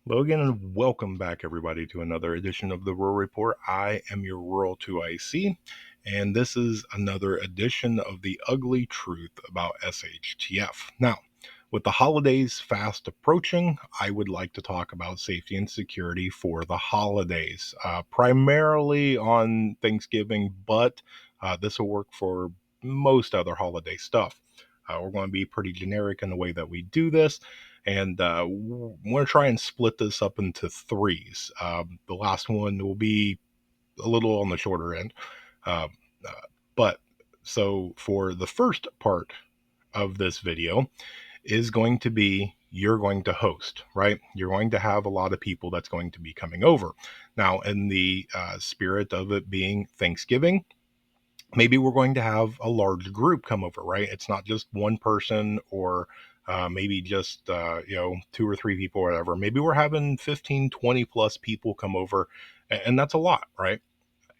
Logan, and welcome back, everybody, to another edition of the Rural Report. I am your Rural 2IC, and this is another edition of the ugly truth about SHTF. Now, with the holidays fast approaching, I would like to talk about safety and security for the holidays, primarily on Thanksgiving, but this will work for most other holiday stuff. We're going to be pretty generic in the way that we do this, and we're going to try and split this up into threes. The last one will be a little on the shorter end. Uh, uh, but so for the first part of this video is going to be you're going to host, right? You're going to have a lot of people that's going to be coming over. Now, in the spirit of it being Thanksgiving, maybe we're going to have a large group come over, right? It's not just one person or maybe just, two or three people or whatever. Maybe we're having 15, 20 plus people come over, and that's a lot, right?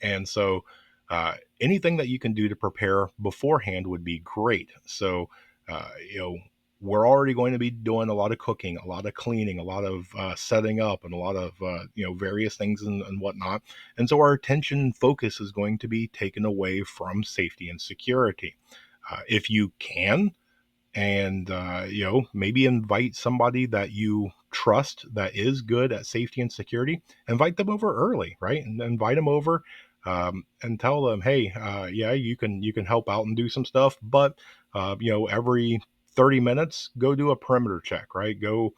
And so anything that you can do to prepare beforehand would be great. So, uh, you know, we're already going to be doing a lot of cooking, a lot of cleaning, a lot of setting up, and a lot of various things and whatnot. And so our attention and focus is going to be taken away from safety and security. If you can, and maybe invite somebody that you trust that is good at safety and security. Invite them over early, right? And invite them over, and tell them, hey, yeah, you can help out and do some stuff, but every 30 minutes go do a perimeter check, right? Go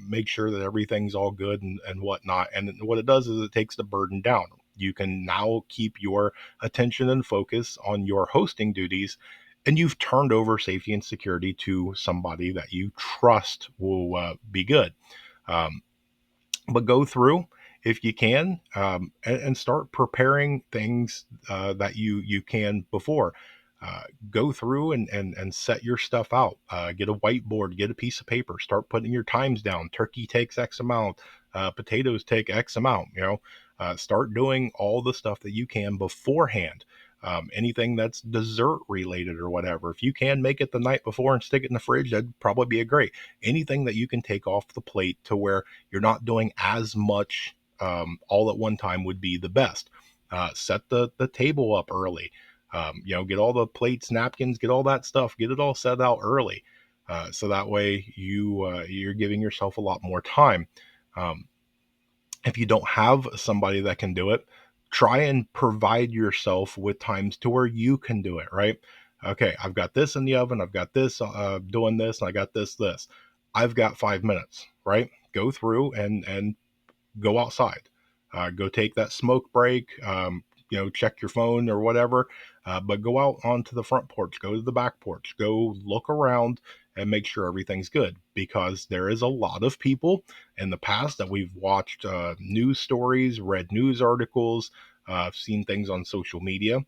make sure that everything's all good and whatnot. And what it does is it takes the burden down. You can now keep your attention and focus on your hosting duties, and you've turned over safety and security to somebody that you trust will be good. Um, but go through if you can, and start preparing things that you can before. Go through and set your stuff out. Get a whiteboard, get a piece of paper, start putting your times down. Turkey takes X amount, potatoes take X amount. Start doing all the stuff that you can beforehand. Anything that's dessert related or whatever, if you can make it the night before and stick it in the fridge, that'd probably be a great. Anything that you can take off the plate to where you're not doing as much all at one time would be the best. Set the table up early. Get all the plates, napkins, get all that stuff, get it all set out early, so that way you're giving yourself a lot more time. Um, if you don't have somebody that can do it, try and provide yourself with times to where you can do it, right? Okay, I've got this in the oven, I've got this doing this, and I got this. I've got 5 minutes, right? Go through and go outside. Go take that smoke break. Check your phone or whatever. But go out onto the front porch. Go to the back porch. Go look around and make sure everything's good, because there is a lot of people in the past that we've watched news stories, read news articles, seen things on social media.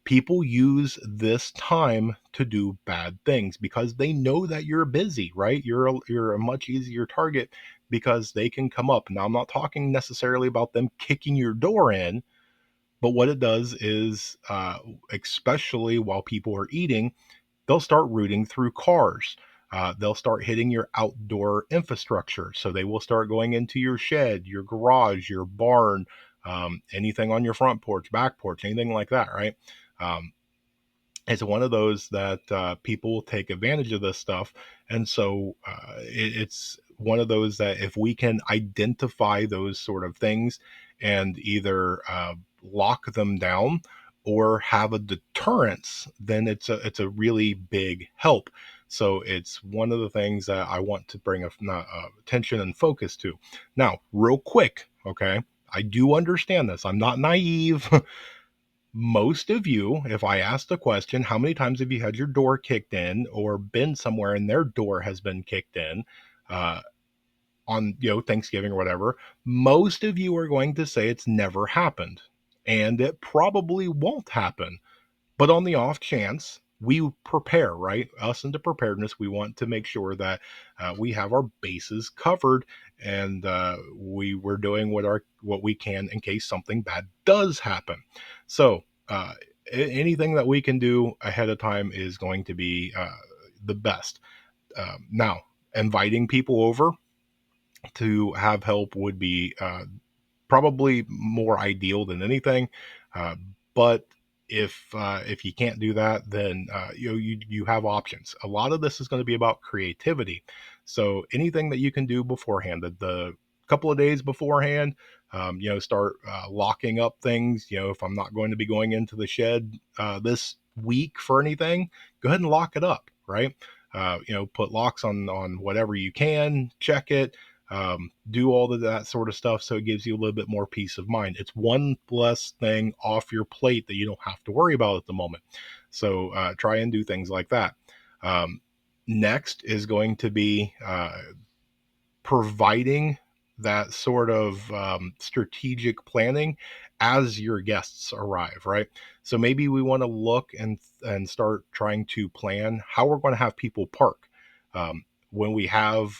People use this time to do bad things because they know that you're busy, right? You're a much easier target because they can come up. Now, I'm not talking necessarily about them kicking your door in, but what it does is, especially while people are eating, they'll start rooting through cars. They'll start hitting your outdoor infrastructure. So they will start going into your shed, your garage, your barn, anything on your front porch, back porch, anything like that, right? Um, it's one of those that people will take advantage of this stuff. And so it's one of those that if we can identify those sort of things and either lock them down or have a deterrence, then it's a really big help. So it's one of the things that I want to bring attention and focus to. Now, real quick, okay, I do understand this. I'm not naive. Most of you, if I asked the question, how many times have you had your door kicked in or been somewhere and their door has been kicked in uh, on Thanksgiving or whatever? Most of you are going to say it's never happened, and it probably won't happen. But on the off chance, we prepare, right? Us into preparedness, we want to make sure that we have our bases covered, and we're doing what we can in case something bad does happen. So anything that we can do ahead of time is going to be the best. Now, inviting people over, to have help would be probably more ideal than anything. Uh, but if you can't do that, then you have options. A lot of this is going to be about creativity. So anything that you can do beforehand, the couple of days beforehand, start locking up things. If I'm not going to be going into the shed this week for anything, go ahead and lock it up. Right. Put locks on whatever you can. Check it, do all of that sort of stuff, so it gives you a little bit more peace of mind. It's one less thing off your plate that you don't have to worry about at the moment. So try and do things like that. um, Next is going to be providing that sort of strategic planning as your guests arrive, right? So maybe we want to look and start trying to plan how we're going to have people park when we have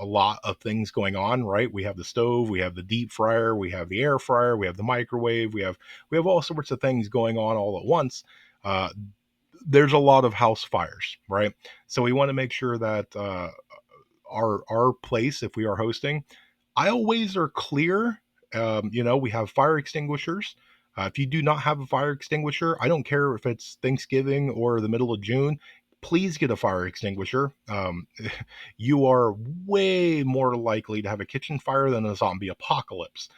a lot of things going on, right? We have the stove, we have the deep fryer, we have the air fryer, we have the microwave, we have all sorts of things going on all at once. Uh, there's a lot of house fires, right? So we want to make sure that our place, if we are hosting, aisleways are clear. We have fire extinguishers. If you do not have a fire extinguisher, I don't care if it's Thanksgiving or the middle of June, please get a fire extinguisher. You are way more likely to have a kitchen fire than a zombie apocalypse.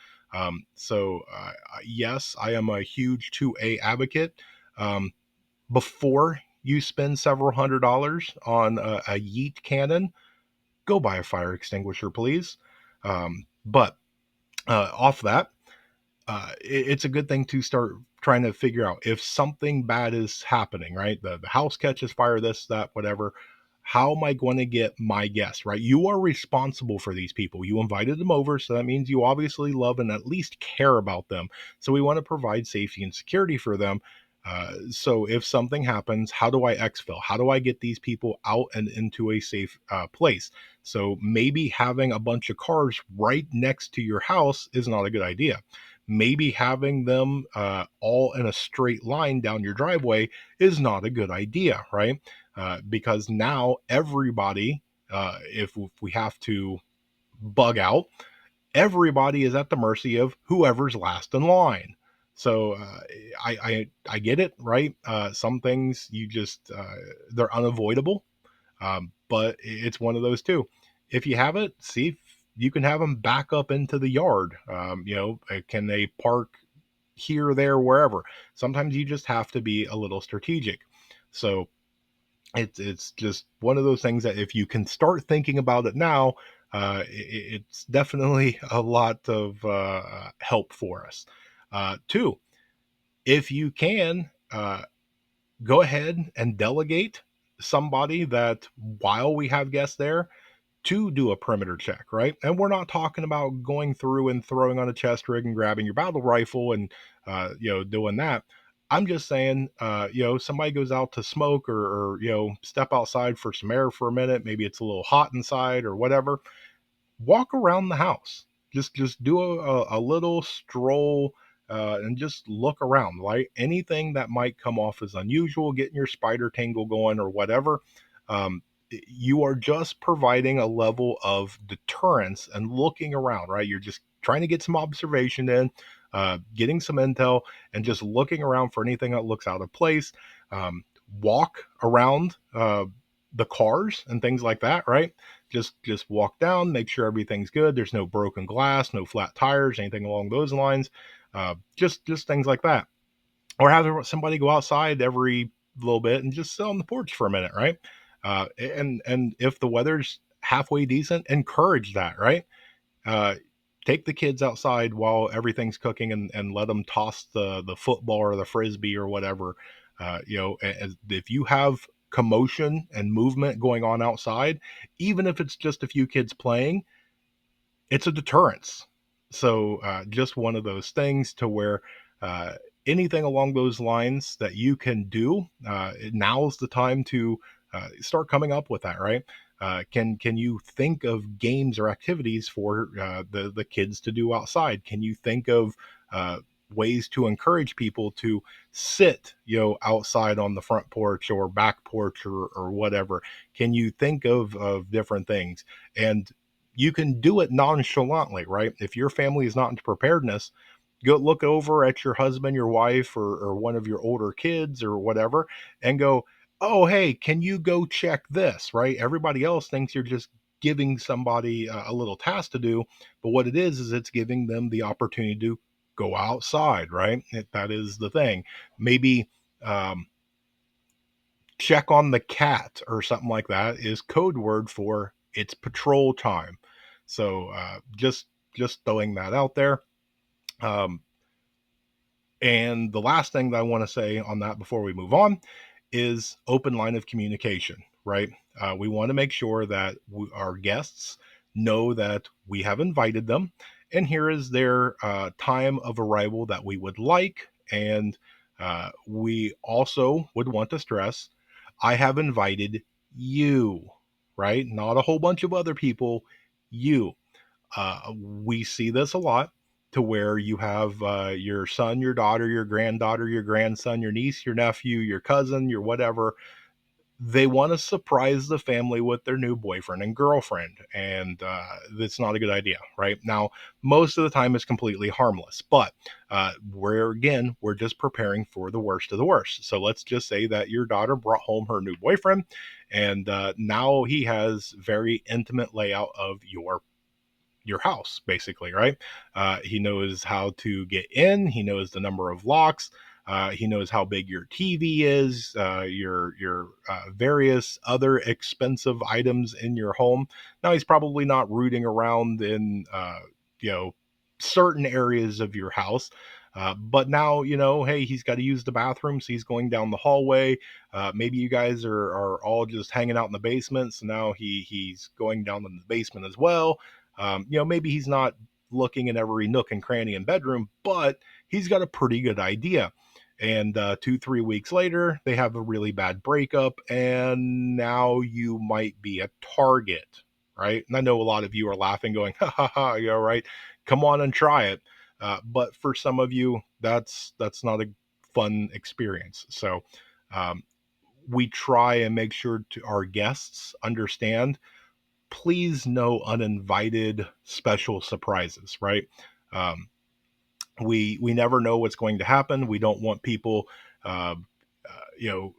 Yes, I am a huge 2A advocate. Um, Before you spend several $100s on a yeet cannon, go buy a fire extinguisher, please. But off that, it's a good thing to start trying to figure out if something bad is happening, right? The house catches fire, this, that, whatever. How am I going to get my guests, right? You are responsible for these people. You invited them over, so that means you obviously love and at least care about them. So we want to provide safety and security for them. So if something happens, how do I exfil? How do I get these people out and into a safe place? So maybe having a bunch of cars right next to your house is not a good idea. Maybe having them all in a straight line down your driveway is not a good idea, right? Because now everybody, if we have to bug out, everybody is at the mercy of whoever's last in line. So I get it, right? Some things you just they're unavoidable, but it's one of those too. If you have it, see if you can have them back up into the yard. Can they park here, there, wherever? Sometimes you just have to be a little strategic. So it's just one of those things that if you can start thinking about it now, it's definitely a lot of help for us. Two, if you can, go ahead and delegate somebody that while we have guests there to do a perimeter check, right? And we're not talking about going through and throwing on a chest rig and grabbing your battle rifle and doing that. I'm just saying, somebody goes out to smoke or step outside for some air for a minute. Maybe it's a little hot inside or whatever. Walk around the house. Just do a little stroll and just look around. Right, anything that might come off as unusual, getting your spider tangle going or whatever. Um, you are just providing a level of deterrence and looking around. Right, you're just trying to get some observation in, getting some intel, and just looking around for anything that looks out of place. Walk around the cars and things like that. Right, just walk down, make sure everything's good. There's no broken glass, no flat tires, anything along those lines. Just things like that. Or have somebody go outside every little bit and just sit on the porch for a minute, right? And if the weather's halfway decent, encourage that, right? uh, Take the kids outside while everything's cooking and let them toss the football or the frisbee or whatever. If you have commotion and movement going on outside, even if it's just a few kids playing, it's a deterrence. So just one of those things to where uh, anything along those lines that you can do, now's the time to start coming up with that, right? Can you think of games or activities for the kids to do outside? Can you think of ways to encourage people to sit, outside on the front porch or back porch or whatever? Can you think of different things? And you can do it nonchalantly, right? If your family is not into preparedness, go look over at your husband, your wife, or one of your older kids or whatever, and go, oh, hey, can you go check this, right? Everybody else thinks you're just giving somebody a little task to do, but what it is it's giving them the opportunity to go outside, right? That is the thing. Maybe um, check on the cat or something like that is code word for it's patrol time. So just throwing that out there. Um, and the last thing that I want to say on that before we move on is open line of communication, right? We want to make sure that our guests know that we have invited them, and here is their time of arrival that we would like. And we also would want to stress I have invited you, right? Not a whole bunch of other people, you. We see this a lot to where you have your son, your daughter, your granddaughter, your grandson, your niece, your nephew, your cousin, your whatever. They want to surprise the family with their new boyfriend and girlfriend, and that's not a good idea, right? Now, most of the time it's completely harmless, but we're just preparing for the worst of the worst. So let's just say that your daughter brought home her new boyfriend, and now he has very intimate layout of your house, basically, right? He knows how to get in. He knows the number of locks. He knows how big your TV is, your various other expensive items in your home. Now he's probably not rooting around in you know certain areas of your house. But now, hey, he's got to use the bathroom, so he's going down the hallway. Maybe you guys are all just hanging out in the basement, so now he's going down in the basement as well. Maybe he's not looking in every nook and cranny and bedroom, but he's got a pretty good idea. And 2, 3 weeks later, they have a really bad breakup, and now you might be a target, right? And I know a lot of you are laughing, going, "Ha ha ha!" You're right. Come on and try it. But for some of you, that's not a fun experience. So um, we try and make sure to our guests understand please no uninvited special surprises, right? Um, we never know what's going to happen. We don't want people, uh, you know,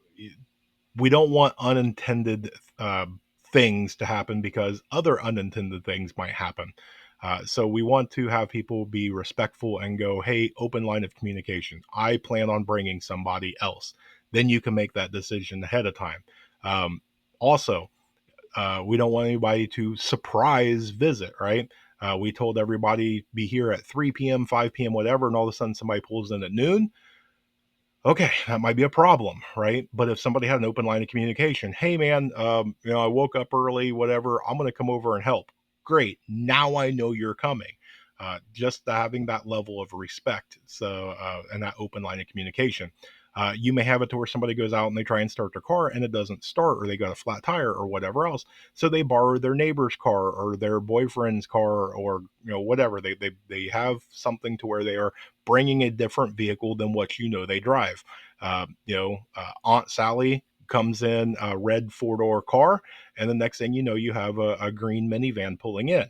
we don't want unintended things to happen because other unintended things might happen. So we want to have people be respectful and go, hey, open line of communication. I plan on bringing somebody else. Then you can make that decision ahead of time. Also, we don't want anybody to surprise visit, right? We told everybody be here at 3 p.m., 5 p.m., whatever, and all of a sudden somebody pulls in at noon. Okay, that might be a problem, right? But if somebody had an open line of communication, hey man, I woke up early, whatever, I'm going to come over and help. Great. Now I know you're coming. Just having that level of respect, and that open line of communication. You may have it to where somebody goes out and they try and start their car and it doesn't start, or they got a flat tire or whatever else. So they borrow their neighbor's car or their boyfriend's car, or whatever. They have something to where they are bringing a different vehicle than what they drive. Aunt Sally comes in a red 4-door car, and the next thing you know, you have a green minivan pulling in.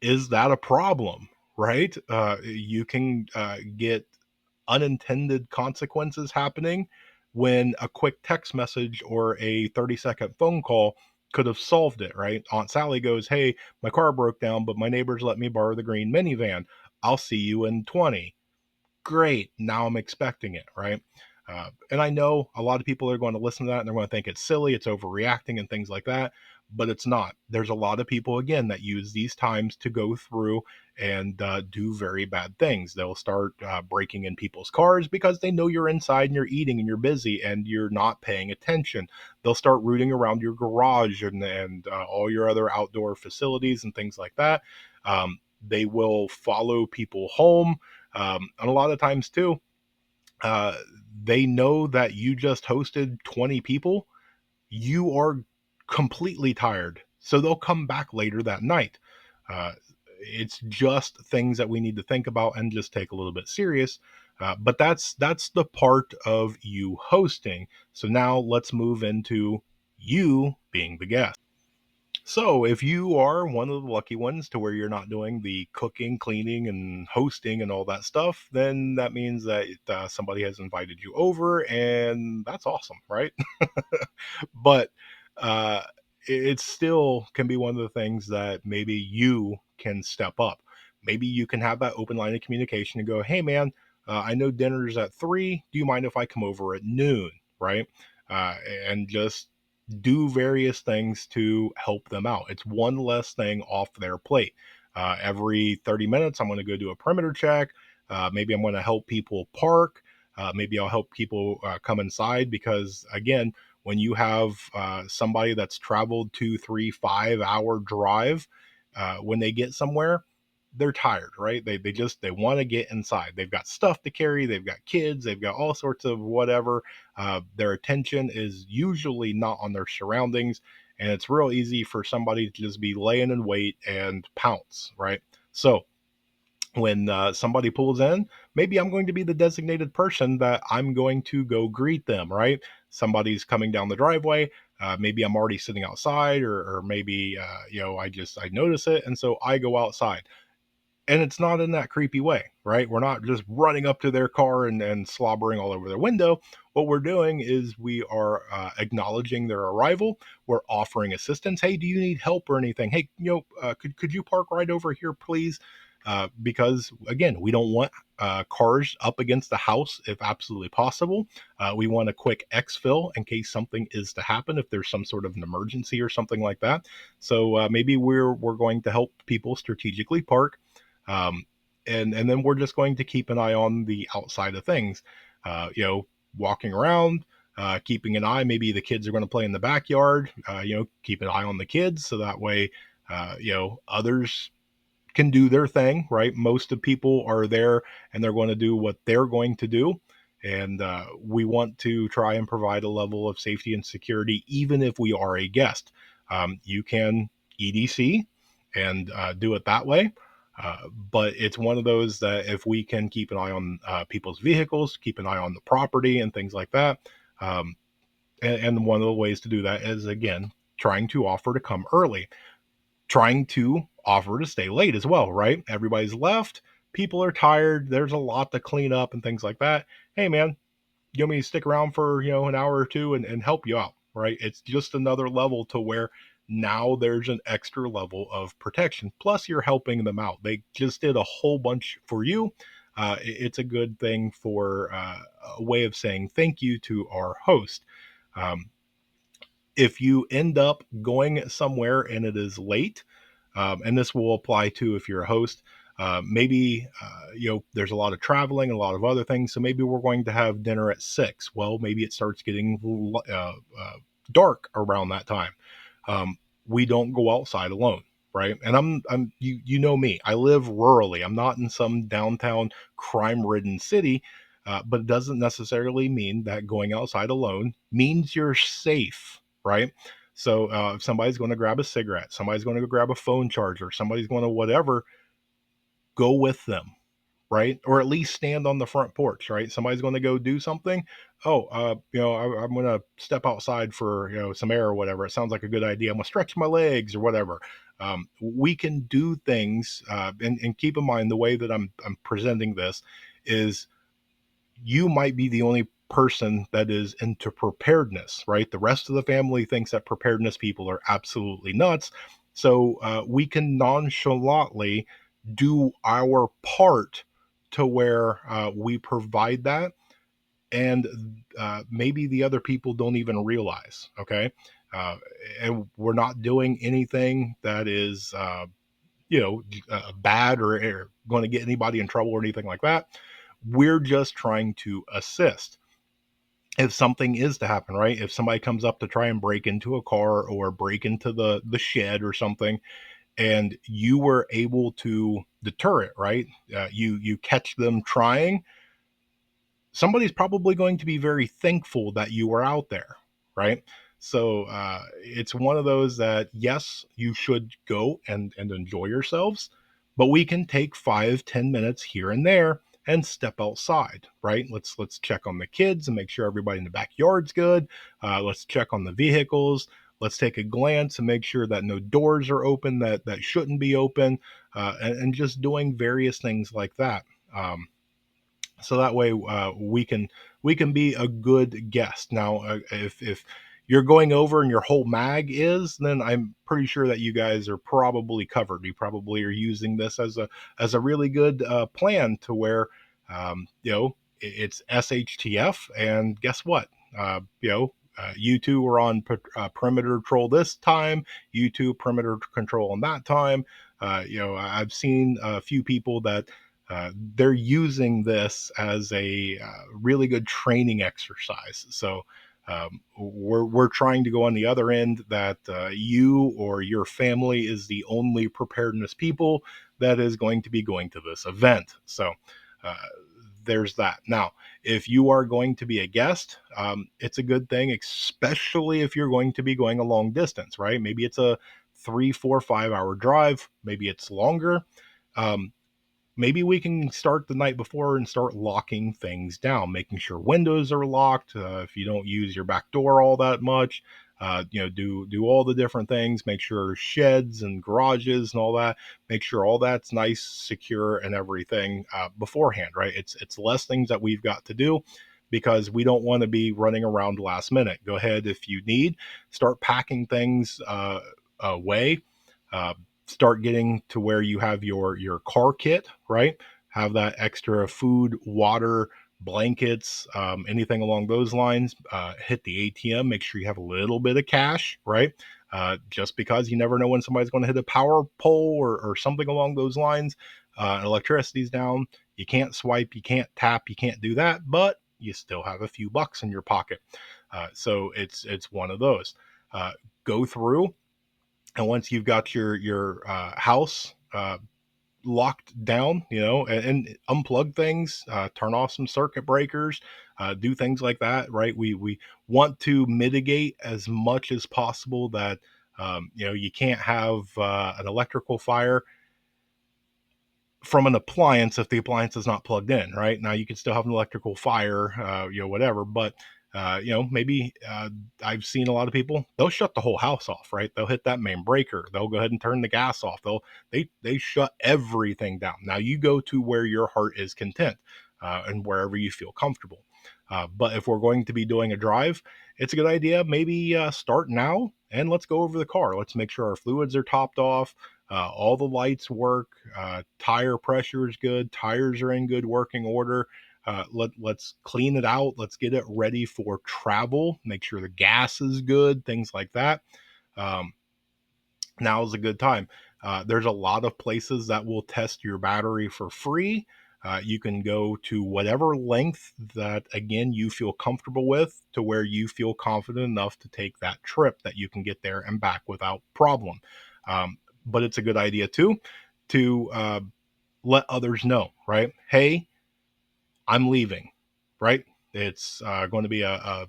Is that a problem? Right? You can get unintended consequences happening when a quick text message or a 30-second phone call could have solved it, right? Aunt Sally goes, hey, my car broke down, but my neighbors let me borrow the green minivan. I'll see you in 20. Great. Now I'm expecting it, right? And I know a lot of people are going to listen to that and they're going to think it's silly, it's overreacting, and things like that. But it's not. There's a lot of people, again, that use these times to go through and do very bad things. They'll start breaking in people's cars because they know you're inside and you're eating and you're busy and you're not paying attention. They'll start rooting around your garage and all your other outdoor facilities and things like that. They will follow people home, and a lot of times too, uh, they know that you just hosted 20 people. You are completely tired. So they'll come back later that night. Uh, it's just things that we need to think about and just take a little bit serious. But that's the part of you hosting. So now let's move into you being the guest. So, if you are one of the lucky ones to where you're not doing the cooking, cleaning, and hosting and all that stuff, then that means that somebody has invited you over, and that's awesome, right? But uh, it still can be one of the things that maybe you can step up. Maybe you can have that open line of communication and go, "Hey, man, I know dinner's at 3. Do you mind if I come over at noon?" Right? Uh, and just do various things to help them out. It's one less thing off their plate. Every 30 minutes, I'm going to go do a perimeter check. Maybe I'm going to help people park. Maybe I'll help people come inside because, again, when you have somebody that's traveled 2, 3, 5 hour drive, when they get somewhere, they're tired, right? They want to get inside. They've got stuff to carry. They've got kids. They've got all sorts of whatever. Their attention is usually not on their surroundings, and it's real easy for somebody to just be laying in wait and pounce, right? So when somebody pulls in, maybe I'm going to be the designated person that I'm going to go greet them, right? Somebody's coming down the driveway. Maybe I'm already sitting outside, or maybe I notice it, and so I go outside, and it's not in that creepy way, right? We're not just running up to their car and slobbering all over their window. What we're doing is we are acknowledging their arrival. We're offering assistance. Hey, do you need help or anything? Hey, could you park right over here, please? Because again, we don't want cars up against the house if absolutely possible. We want a quick exfil in case something is to happen, if there's some sort of an emergency or something like that. So maybe we're going to help people strategically park, um, and then we're just going to keep an eye on the outside of things. Walking around, keeping an eye. Maybe the kids are going to play in the backyard. Keep an eye on the kids so that way, others can do their thing, right? Most of people are there and they're going to do what they're going to do. And we want to try and provide a level of safety and security, even if we are a guest. You can EDC and do it that way. But it's one of those that if we can keep an eye on people's vehicles, keep an eye on the property and things like that. Um, and one of the ways to do that is, again, trying to offer to come early, trying to offer to stay late as well, right? Everybody's left, people are tired, there's a lot to clean up and things like that. Hey, man, you want me to stick around for, an hour or two and help you out, right? It's just another level to where now there's an extra level of protection. Plus, you're helping them out. They just did a whole bunch for you. It's a good thing for a way of saying thank you to our host. Um, if you end up going somewhere and it is late, and this will apply to if you're a host, maybe there's a lot of traveling, a lot of other things. So maybe we're going to have dinner at 6. Well, maybe it starts getting dark around that time. Um, we don't go outside alone, right? And you know me. I live rurally. I'm not in some downtown crime-ridden city. But it doesn't necessarily mean that going outside alone means you're safe, right? So if somebody's going to grab a cigarette, somebody's going to go grab a phone charger, somebody's going to whatever, go with them, right? Or at least stand on the front porch, right? Somebody's going to go do something. Oh, I'm going to step outside for some air or whatever. It sounds like a good idea. I'm going to stretch my legs or whatever. We can do things, and keep in mind the way that I'm presenting this is you might be the only person that is into preparedness, right? The rest of the family thinks that preparedness people are absolutely nuts. So we can nonchalantly do our part to where we provide that. And maybe the other people don't even realize, okay? Uh, and we're not doing anything that is, bad or going to get anybody in trouble or anything like that. We're just trying to assist. If something is to happen, right? If somebody comes up to try and break into a car or break into the shed or something, and you were able to deter it, right? You catch them trying, somebody's probably going to be very thankful that you were out there, right? So it's one of those that, yes, you should go and enjoy yourselves, but we can take 5-10 minutes here and there and step outside, right? Let's check on the kids and make sure everybody in the backyard's good. Let's check on the vehicles. let's take a glance and make sure that no doors are open that shouldn't be open, and just doing various things like that. So that way we can be a good guest. Now, if you're going over and your whole mag is, then I'm pretty sure that you guys are probably covered. You probably are using this as a really good plan to where it's SHTF, and guess what? You two were on perimeter control this time. You two perimeter control on that time. I've seen a few people that they're using this as a really good training exercise. So we're trying to go on the other end, that you or your family is the only preparedness people that is going to be going to this event. So uh, there's that. Now, if you are going to be a guest, it's a good thing, especially if you're going to be going a long distance, right? Maybe it's a 3, 4, 5 hour drive. Maybe it's longer. Um, Maybe we can start the night before and start locking things down, making sure windows are locked. If you don't use your back door all that much, do all the different things. Make sure sheds and garages and all that. Make sure all that's nice, secure, and everything beforehand. Right? It's less things that we've got to do, because we don't want to be running around last minute. Go ahead, if you need, start packing things away. Uh, Start getting to where you have your car kit, right? Have that extra food, water, blankets, anything along those lines. Hit the ATM. Make sure you have a little bit of cash, right? Just because you never know when somebody's going to hit a power pole or something along those lines. Electricity's down. You can't swipe. You can't tap. You can't do that. But you still have a few bucks in your pocket. So it's one of those. Go through, and once you've got your house locked down, and unplug things, turn off some circuit breakers, do things like that, right? We want to mitigate as much as possible that you can't have an electrical fire from an appliance if the appliance is not plugged in. Right now, you can still have an electrical fire, whatever, but maybe I've seen a lot of people, they'll shut the whole house off. Right, they'll hit that main breaker, they'll go ahead and turn the gas off, they shut everything down. Now you go to where your heart is content, and wherever you feel comfortable. But if we're going to be doing a drive, it's a good idea maybe start now, and let's go over the car. Let's make sure our fluids are topped off, all the lights work, tire pressure is good, tires are in good working order. Let's clean it out. Let's get it ready for travel. Make sure the gas is good, things like that. Um, Now is a good time. There's a lot of places that will test your battery for free. You can go to whatever length that, again, you feel comfortable with, to where you feel confident enough to take that trip, that you can get there and back without problem. But it's a good idea too to let others know, right? Hey, I'm leaving, right? It's going to be a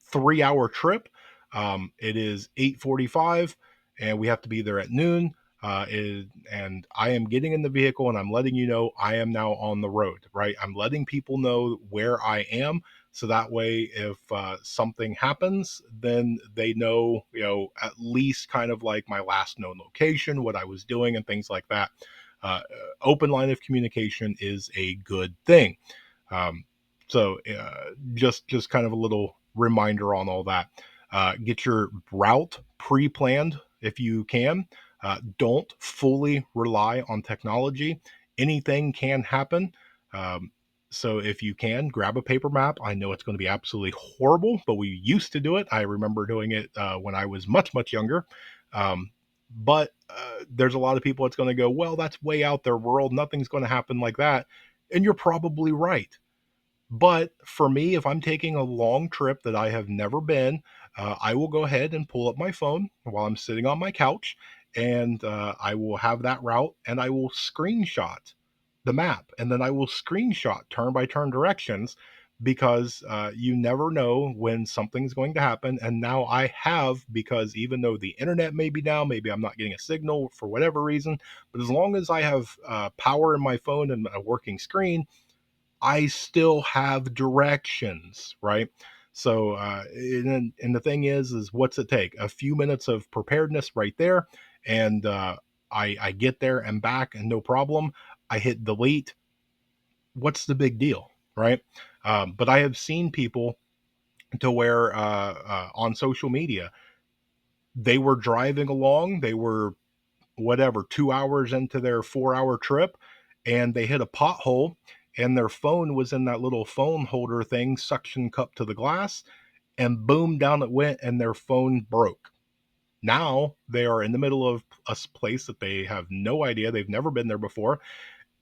3 hour trip. It is 8:45, and we have to be there at noon. And I am getting in the vehicle, and I'm letting you know I am now on the road. Right, I'm letting people know where I am, so that way, if something happens, then they know, at least kind of like my last known location, what I was doing, and things like that. Open line of communication is a good thing. Um, just kind of a little reminder on all that. Get your route pre-planned if you can. Don't fully rely on technology. Anything can happen. Um, so if you can, grab a paper map. I know it's going to be absolutely horrible, but we used to do it. I remember doing it when I was much younger. But there's a lot of people that's going to go, well, that's way out there world. Nothing's going to happen like that. And you're probably right. But for me, if I'm taking a long trip that I have never been, I will go ahead and pull up my phone while I'm sitting on my couch, and I will have that route, and I will screenshot the map, and then I will screenshot turn by turn directions, because you never know when something's going to happen. And now I have, because even though the internet may be down, maybe I'm not getting a signal for whatever reason, but as long as I have power in my phone and a working screen, I still have directions, right? So, and the thing is what's it take? A few minutes of preparedness right there, and I get there and back and no problem. I hit delete. What's the big deal, right? But I have seen people to where on social media they were driving along, they were whatever 2 hours into their 4 hour trip, and they hit a pothole, and their phone was in that little phone holder thing, suction cup to the glass, and boom, down it went, and their phone broke. Now they are in the middle of a place that they have no idea, they've never been there before,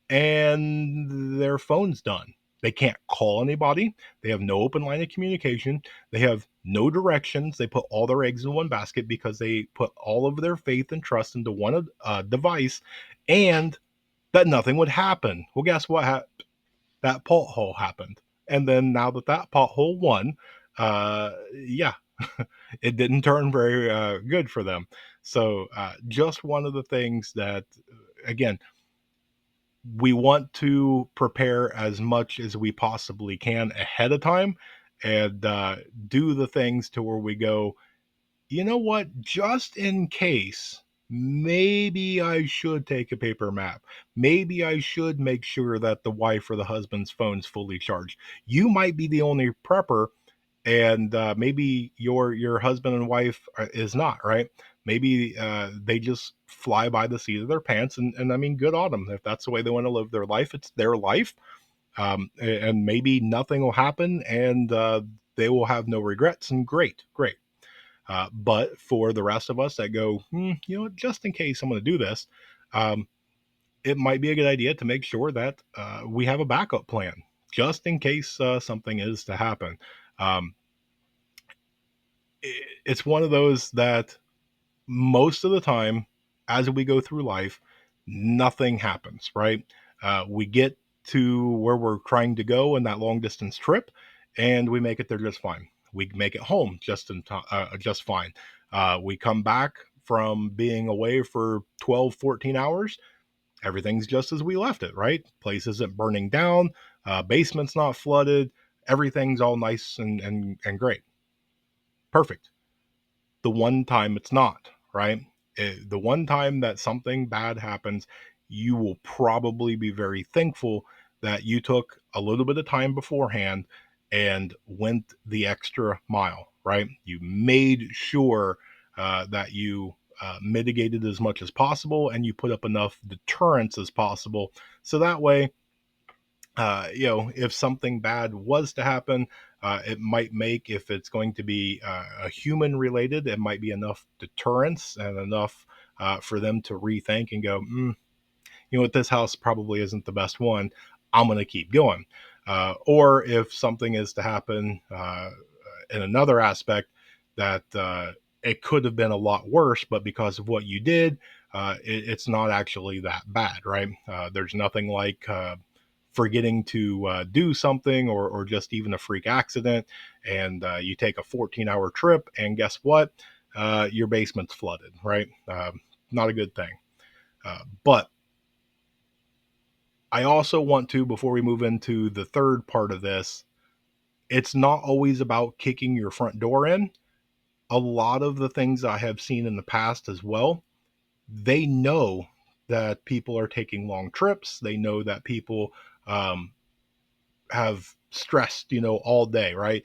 and their phone's done. They can't call anybody. They have no open line of communication. They have no directions. They put all their eggs in one basket because they put all of their faith and trust into one device, and that nothing would happen. Well, guess what? That pothole happened. And then now that pothole won, yeah, it didn't turn very good for them. So, just one of the things that, again, we want to prepare as much as we possibly can ahead of time, and do the things to where we go, you know what, just in case, maybe I should take a paper map. Maybe I should make sure that the wife or the husband's phone's fully charged. You might be the only prepper, and maybe your husband and wife is not, right. Maybe they just fly by the seat of their pants, and I mean, good on them. If that's the way they want to live their life, it's their life. And maybe nothing will happen, and they will have no regrets, and great, great. But for the rest of us that go, you know, just in case I'm going to do this, um, it might be a good idea to make sure that we have a backup plan just in case something is to happen. um, it's one of those that most of the time, as we go through life, nothing happens, right? We get to where we're trying to go in that long distance trip, and we make it there just fine. We make it home just fine. We come back from being away for 12, 14 hours. Everything's just as we left it, right? Place isn't burning down. Basement's not flooded. Everything's all nice and great. Perfect. The one time it's not, right? The one time that something bad happens, you will probably be very thankful that you took a little bit of time beforehand and went the extra mile, right? You made sure that you mitigated as much as possible, and you put up enough deterrence as possible. So that way, you know, if something bad was to happen, it might make, if it's going to be a human related, it might be enough deterrence and enough for them to rethink and go, you know what, this house probably isn't the best one. I'm going to keep going. Or if something is to happen in another aspect that it could have been a lot worse, but because of what you did, it's not actually that bad, right? There's nothing like forgetting to do something, or just even a freak accident, and you take a 14-hour trip, and guess what? Your basement's flooded, right? Not a good thing. But I also want to, before we move into the third part of this, it's not always about kicking your front door in. A lot of the things I have seen in the past as well, they know that people are taking long trips. They know that people um, have stressed, you know, all day, right?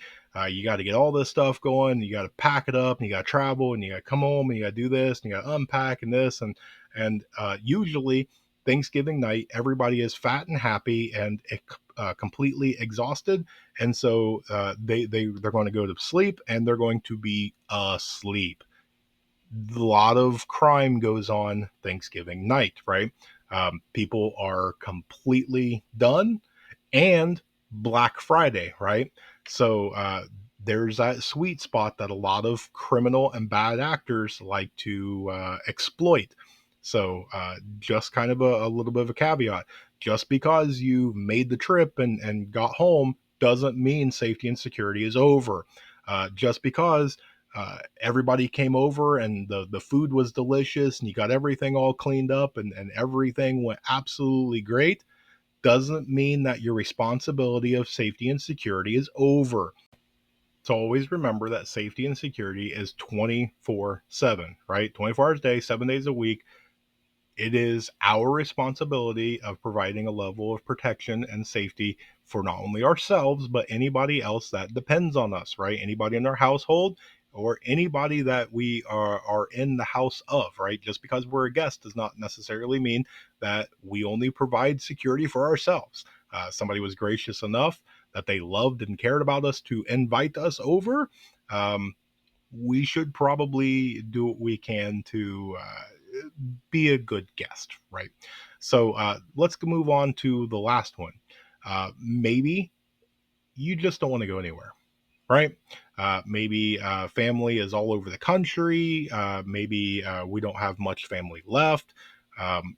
You got to get all this stuff going. You got to pack it up, and you got to travel, and you got to come home, and you got to do this, and you got to unpack and this, and usually Thanksgiving night, everybody is fat and happy and completely exhausted, and so they're going to go to sleep, and they're going to be asleep. A lot of crime goes on Thanksgiving night, right? People are completely done, and Black Friday, right? So there's that sweet spot that a lot of criminal and bad actors like to exploit. So just kind of a little bit of a caveat. Just because you made the trip and got home doesn't mean safety and security is over. Just because everybody came over and the food was delicious and you got everything all cleaned up and everything went absolutely great doesn't mean that your responsibility of safety and security is over. So always remember that safety and security is 24/7, right? 24 hours a day, 7 days a week. It is our responsibility of providing a level of protection and safety for not only ourselves, but anybody else that depends on us, right? Anybody in our household or anybody that we are in the house of, right? Just because we're a guest does not necessarily mean that we only provide security for ourselves. Somebody was gracious enough that they loved and cared about us to invite us over. Um, we should probably do what we can to be a good guest, right? So let's move on to the last one. Maybe you just don't want to go anywhere, right? Maybe family is all over the country. Maybe we don't have much family left.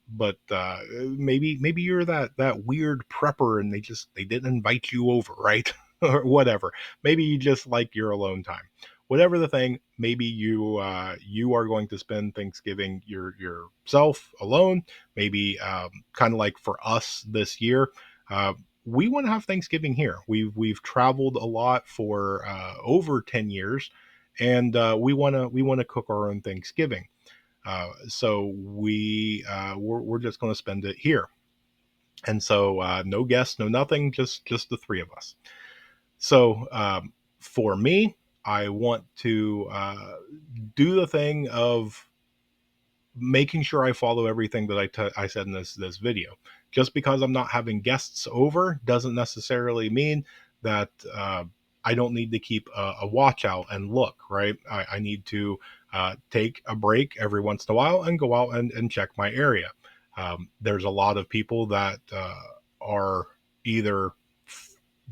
But maybe you're that weird prepper and they didn't invite you over, right? Or whatever. Maybe you just like your alone time. Whatever the thing, maybe you are going to spend Thanksgiving yourself alone. Maybe kind of like for us this year. Uh, we want to have Thanksgiving here. We've traveled a lot for over 10 years, and we want to cook our own Thanksgiving. So we're just going to spend it here, and so no guests, no nothing, just the three of us. So for me, I want to do the thing of making sure I follow everything that I said in this video. Just because I'm not having guests over doesn't necessarily mean that I don't need to keep a watch out and look, right. I need to take a break every once in a while and go out and check my area. There's a lot of people that are either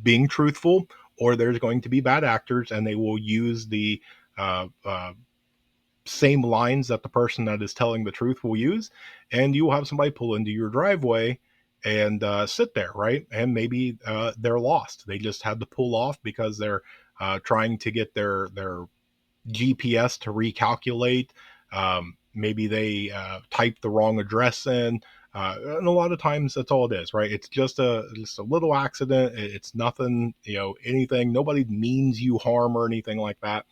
being truthful or there's going to be bad actors and they will use the uh, uh, same lines that the person that is telling the truth will use, and you will have somebody pull into your driveway and sit there, right? And maybe they're lost. They just had to pull off because they're trying to get their GPS to recalculate. Maybe they typed the wrong address in. And a lot of times that's all it is, right? It's just a little accident. It's nothing, anything. Nobody means you harm or anything like that,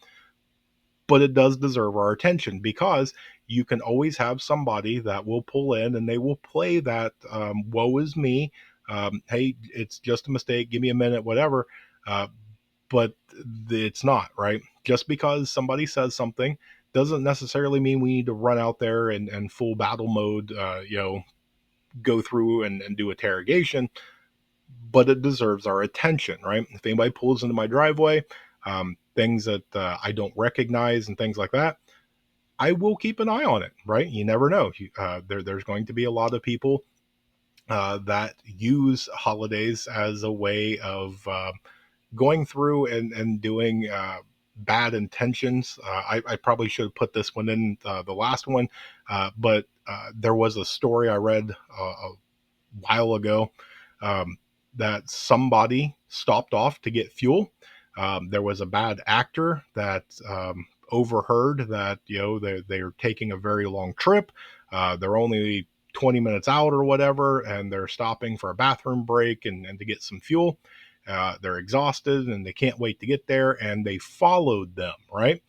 but it does deserve our attention because you can always have somebody that will pull in and they will play that woe is me. Hey, it's just a mistake. Give me a minute, whatever. Uh, but it's not, right? Just because somebody says something doesn't necessarily mean we need to run out there and full battle mode, go through and do interrogation, but it deserves our attention, right? If anybody pulls into my driveway, things that I don't recognize and things like that, I will keep an eye on it, right? You never know. There's going to be a lot of people that use holidays as a way of going through and doing bad intentions. I probably should have put this one in the last one, but there was a story I read a while ago um, that somebody stopped off to get fuel. There was a bad actor that overheard that they're taking a very long trip. They're only 20 minutes out or whatever, and they're stopping for a bathroom break and to get some fuel. They're exhausted and they can't wait to get there, and they followed them, right?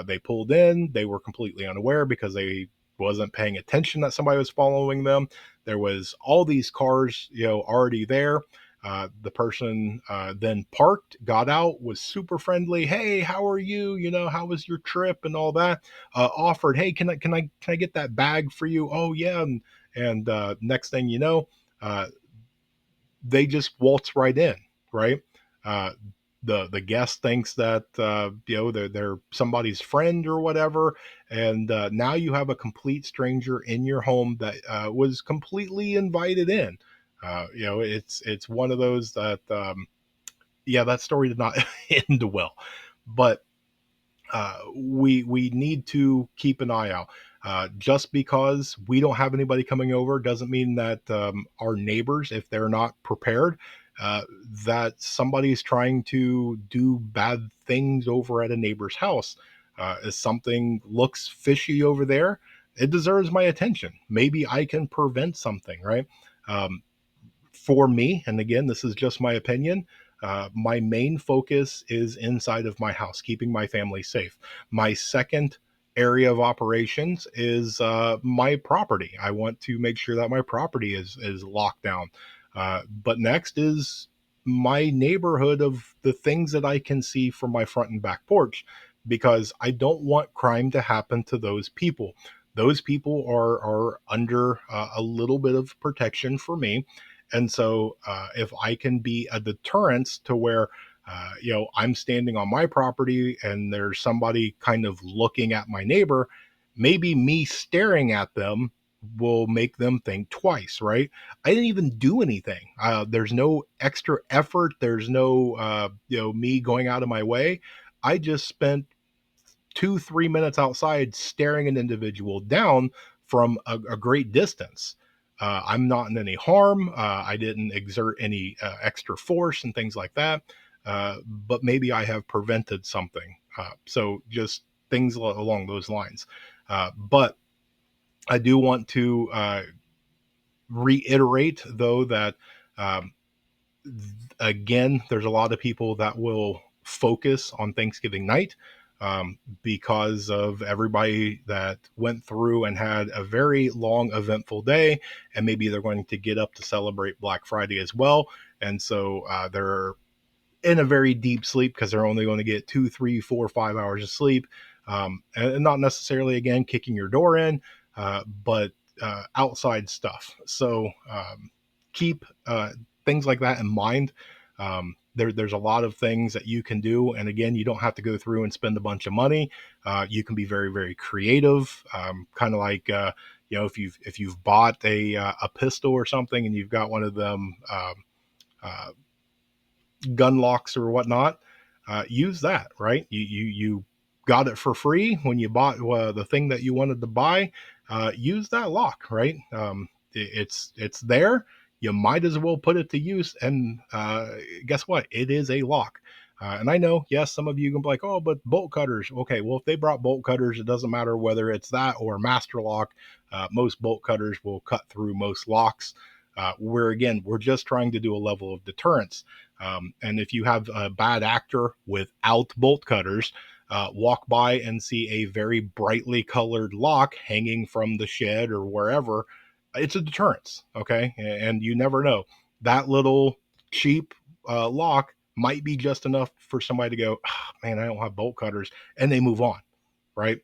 They pulled in. They were completely unaware because they wasn't paying attention that somebody was following them. There was all these cars, already there. The person then parked, got out, was super friendly. Hey, how are you? How was your trip and all that? Offered, hey, can I get that bag for you? Oh yeah, and next thing you know, uh, they just waltz right in, right? Uh, the guest thinks that they're somebody's friend or whatever, and now you have a complete stranger in your home that was completely invited in. It's one of those that yeah, that story did not end well, but we need to keep an eye out. Just because we don't have anybody coming over doesn't mean that our neighbors, if they're not prepared, uh, that somebody's trying to do bad things over at a neighbor's house. If something looks fishy over there, it deserves my attention. Maybe I can prevent something, right? Um, for me, and again, this is just my opinion, My main focus is inside of my house, keeping my family safe. My second area of operations is my property. I want to make sure that my property is locked down. But next is my neighborhood of the things that I can see from my front and back porch, because I don't want crime to happen to those people. Those people are under a little bit of protection for me. And so if I can be a deterrence to where I'm standing on my property and there's somebody kind of looking at my neighbor, maybe me staring at them will make them think twice, right? I didn't even do anything. There's no extra effort. There's no, me going out of my way. I just spent 2-3 minutes outside staring an individual down from a great distance. I'm not in any harm. I didn't exert any extra force and things like that. But maybe I have prevented something. So just things along those lines. But I do want to reiterate, though, that um, again, there's a lot of people that will focus on Thanksgiving night because of everybody that went through and had a very long, eventful day, and maybe they're going to get up to celebrate Black Friday as well. And so they're in a very deep sleep because they're only going to get 2, 3, 4, 5 hours of sleep, and not necessarily again kicking your door in, but outside stuff. So keep things like that in mind. There's a lot of things that you can do, and again, you don't have to go through and spend a bunch of money. You can be very, very creative, kind of like if you've bought a pistol or something, and you've got one of them uh, gun locks or whatnot, use that, right? You got it for free when you bought the thing that you wanted to buy. Use that lock, right? It's there. You might as well put it to use. And guess what? It is a lock. And I know, yes, some of you can be like, oh, but bolt cutters. Okay, well, if they brought bolt cutters, it doesn't matter whether it's that or master lock. Most bolt cutters will cut through most locks. We're just trying to do a level of deterrence. And if you have a bad actor without bolt cutters, walk by and see a very brightly colored lock hanging from the shed or wherever, it's a deterrence. Okay. And you never know. That little cheap lock might be just enough for somebody to go, oh, man, I don't have bolt cutters. And they move on. Right.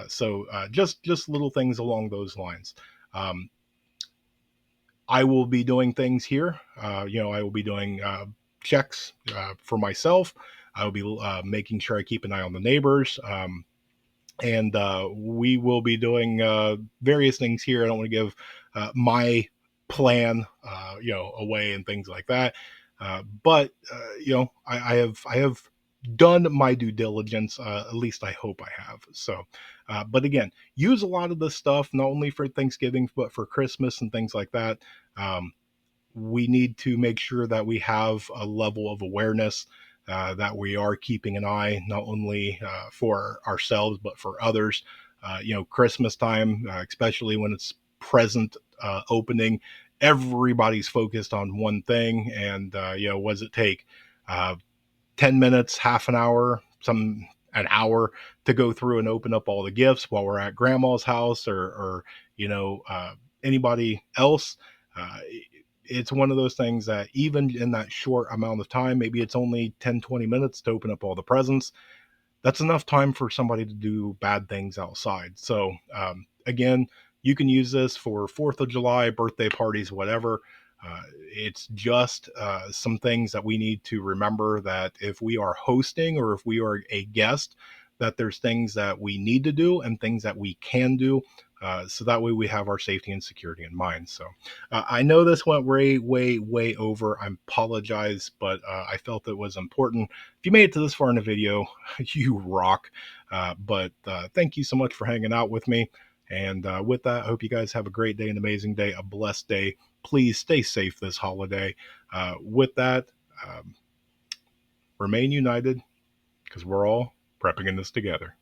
So just little things along those lines. Um, I will be doing things here. I will be doing checks for myself. I will be making sure I keep an eye on the neighbors. And we will be doing various things here. I don't want to give my plan, away and things like that. But I have done my due diligence. At least I hope I have. So, but again, use a lot of this stuff not only for Thanksgiving but for Christmas and things like that. Um, we need to make sure that we have a level of awareness, that we are keeping an eye not only for ourselves but for others. Christmas time, especially when it's present opening, everybody's focused on one thing. And what does it take? Uh, 10 minutes, half an hour to go through and open up all the gifts while we're at grandma's house or anybody else. Uh, it's one of those things that even in that short amount of time, maybe it's only 10-20 minutes to open up all the presents, that's enough time for somebody to do bad things outside. So again, you can use this for 4th of July, birthday parties, whatever. It's just some things that we need to remember, that if we are hosting or if we are a guest, that there's things that we need to do and things that we can do. So that way we have our safety and security in mind. So I know this went way, way, way over. I apologize, but I felt it was important. If you made it to this far in the video, you rock. But thank you so much for hanging out with me. And with that, I hope you guys have a great day, an amazing day, a blessed day. Please stay safe this holiday. With that, remain united, because we're all prepping in this together.